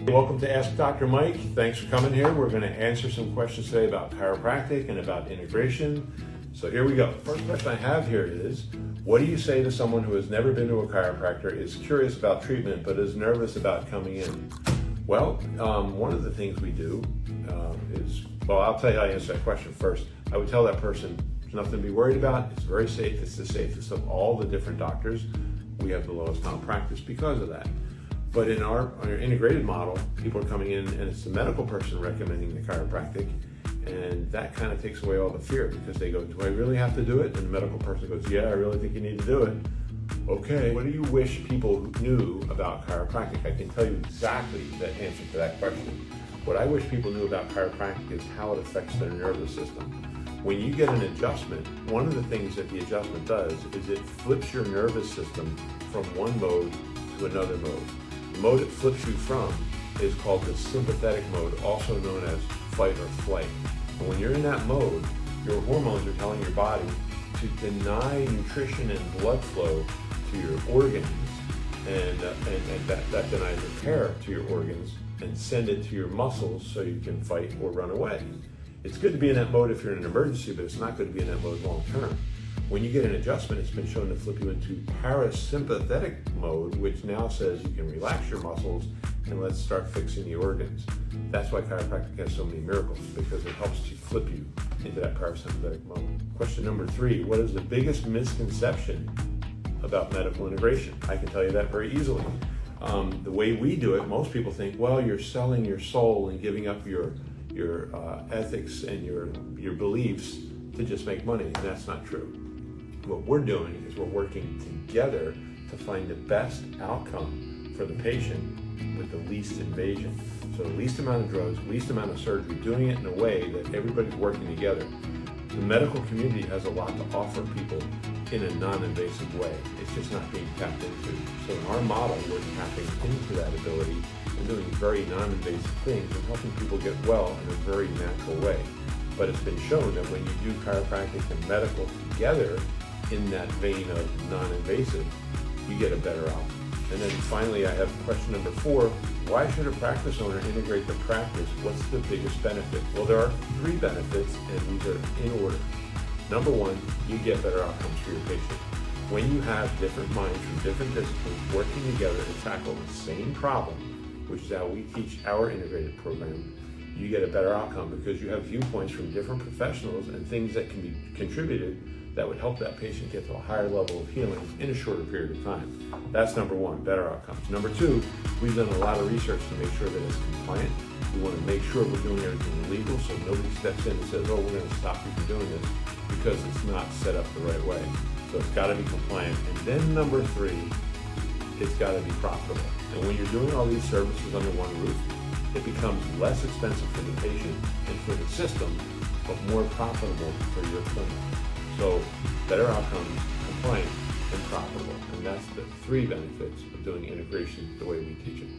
Welcome to Ask Dr. Mike. Thanks for coming here. We're going to answer some questions today about chiropractic and about integration. So here we go. First question I have here is, what do you say to someone who has never been to a chiropractor, is curious about treatment, but is nervous about coming in? Well, one of the things we do I'll tell you how to answer that question first. I would tell that person, there's nothing to be worried about. It's very safe. It's the safest of all the different doctors. We have the lowest malpractice because of that. But in our integrated model, people are coming in and it's the medical person recommending the chiropractic. And that kind of takes away all the fear because they go, do I really have to do it? And the medical person goes, yeah, I really think you need to do it. Okay, what do you wish people knew about chiropractic? I can tell you exactly the answer to that question. What I wish people knew about chiropractic is how it affects their nervous system. When you get an adjustment, one of the things that the adjustment does is it flips your nervous system from one mode to another mode. The mode it flips you from is called the sympathetic mode, also known as fight or flight. And when you're in that mode, your hormones are telling your body to deny nutrition and blood flow to your organs, and that denies repair to your organs, and send it to your muscles so you can fight or run away. It's good to be in that mode if you're in an emergency, but it's not good to be in that mode long term. When you get an adjustment, it's been shown to flip you into parasympathetic mode, which now says you can relax your muscles and let's start fixing the organs. That's why chiropractic has so many miracles, because it helps to flip you into that parasympathetic mode. Question number 3, what is the biggest misconception about medical integration? I can tell you that very easily. The way we do it, most people think, well, you're selling your soul and giving up your ethics and your beliefs to just make money, and that's not true. What we're doing is we're working together to find the best outcome for the patient with the least invasion. So the least amount of drugs, least amount of surgery, doing it in a way that everybody's working together. The medical community has a lot to offer people in a non-invasive way. It's just not being tapped into. So in our model, we're tapping into that ability and doing very non-invasive things and helping people get well in a very natural way. But it's been shown that when you do chiropractic and medical together in that vein of non-invasive, you get a better outcome. And then finally, I have question number 4. Why should a practice owner integrate the practice? What's the biggest benefit? Well, there are 3 benefits, and these are in order. Number 1, you get better outcomes for your patient. When you have different minds from different disciplines working together to tackle the same problem, which is how we teach our integrated program, you get a better outcome because you have viewpoints from different professionals and things that can be contributed that would help that patient get to a higher level of healing in a shorter period of time. That's number 1, better outcomes. Number 2, we've done a lot of research to make sure that it's compliant. We want to make sure we're doing everything legal so nobody steps in and says, oh, we're going to stop you from doing this because it's not set up the right way. So it's got to be compliant. And then number 3, it's got to be profitable. And when you're doing all these services under one roof, it becomes less expensive for the patient and for the system, but more profitable for your clinic. So better outcomes, compliant, and profitable. And that's the 3 benefits of doing integration the way we teach it.